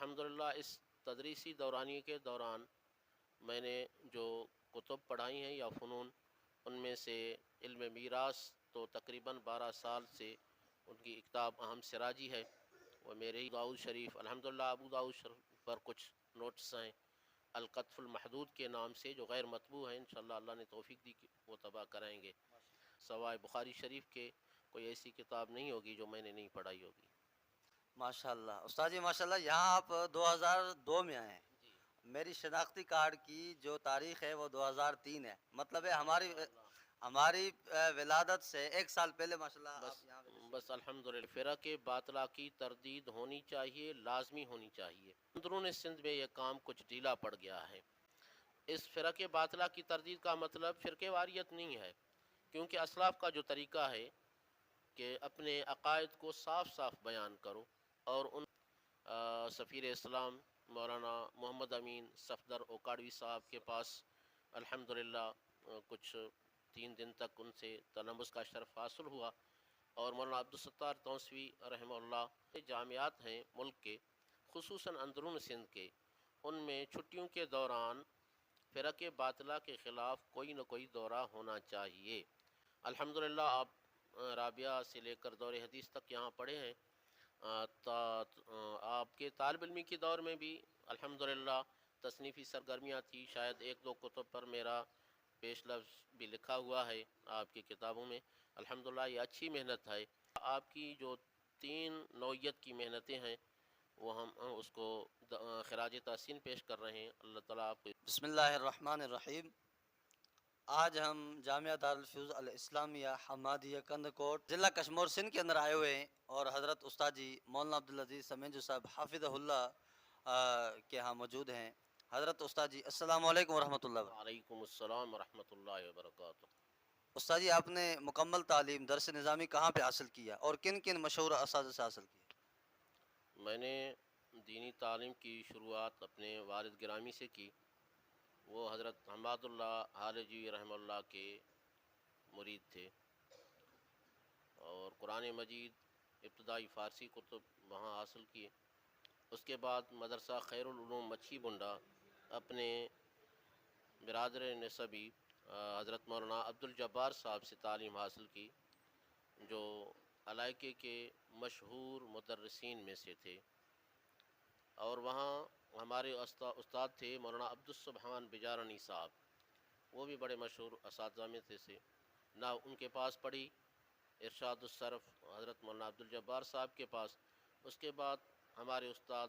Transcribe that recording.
الحمدللہ اس تدریسی دورانیے کے دوران میں نے جو کتب پڑھائی ہیں یا فنون، ان میں سے علم میراث تو تقریباً 12 سال سے ان کی کتاب اہم سراجی ہے، وہ میرے ہی داؤد شریف الحمدللہ ابو داؤد شریف پر کچھ نوٹس ہیں القطف المحدود کے نام سے جو غیر مطبوع ہیں، انشاءاللہ اللہ نے توفیق دی کہ وہ طبع کرائیں گے۔ سوائے بخاری شریف کے کوئی ایسی کتاب نہیں ہوگی جو میں نے نہیں پڑھائی ہوگی۔ ماشاء اللہ استاد جی، ماشاء اللہ یہاں آپ 2002 میں آئے ہیں۔ جی میری شناختی کارڈ کی جو تاریخ ہے وہ 2003 ہے، مطلب ہے ہماری ماشاء اللہ۔ ولادت سے ایک سال پہلے ماشاء اللہ بس آپ یہاں پہ تشریف بس لے آئے۔ الحمدللہ فرق باطلہ کی تردید ہونی چاہیے، لازمی ہونی چاہیے۔ اندرون سندھ میں یہ کام کچھ ڈھیلا پڑ گیا ہے۔ اس فرق باطلہ کی تردید کا مطلب فرقے واریت نہیں ہے، کیونکہ اسلاف کا جو طریقہ ہے کہ اپنے عقائد کو صاف صاف بیان کرو، اور ان سفیر اسلام مولانا محمد امین صفدر اوکاڑوی صاحب کے پاس الحمدللہ کچھ 3 دن تک ان سے تلمس کا شرف حاصل ہوا، اور مولانا عبدالستار توسوی رحمہ اللہ جامعات ہیں ملک کے، خصوصاً اندرون سندھ کے، ان میں چھٹیوں کے دوران فرق باطلہ کے خلاف کوئی نہ کوئی دورہ ہونا چاہیے۔ الحمدللہ آپ رابعہ سے لے کر دور حدیث تک یہاں پڑھے ہیں۔ آپ کے طالب علمی کے دور میں بھی الحمدللہ تصنیفی سرگرمیاں تھی، شاید 1-2 کتب پر میرا پیش لفظ بھی لکھا ہوا ہے آپ کی کتابوں میں۔ الحمدللہ یہ اچھی محنت ہے۔ آپ کی جو 3 نوعیت کی محنتیں ہیں وہ ہم اس کو خراج تحسین پیش کر رہے ہیں۔ اللہ تعالیٰ آپ کو بسم اللہ الرحمن الرحیم۔ آج ہم جامعہ دارالفیوز الاسلامیہ حمادیہ کندکوٹ ضلع کشمور سندھ کے اندر آئے ہوئے ہیں، اور حضرت استاد جی مولانا عبدالعزیز سمنجو صاحب حافظہ اللہ کے ہاں موجود ہیں۔ حضرت استاد جی السلام علیکم ورحمۃ اللہ وبرکاتہ۔ وعلیکم السلام ورحمۃ اللہ وبرکاتہ۔ استاد جی، آپ نے مکمل تعلیم درس نظامی کہاں پہ حاصل کیا اور کن کن مشہور اساتذہ سے حاصل کی؟ میں نے دینی تعلیم کی شروعات اپنے والد گرامی سے کی، وہ حضرت حماد اللہ حالجی رحمہ اللہ کے مرید تھے، اور قرآن مجید ابتدائی فارسی کتب وہاں حاصل کیے۔ اس کے بعد مدرسہ خیر العلوم مچھی بنڈا اپنے برادر نسبی حضرت مولانا عبدالجبار صاحب سے تعلیم حاصل کی، جو علاقے کے مشہور مدرسین میں سے تھے، اور وہاں ہمارے استاد تھے مولانا عبدالسبحان بجارانی صاحب، وہ بھی بڑے مشہور اساتذہ میں سے نہ ان کے پاس پڑھی ارشاد الصرف حضرت مولانا عبدالجبار صاحب کے پاس۔ اس کے بعد ہمارے استاد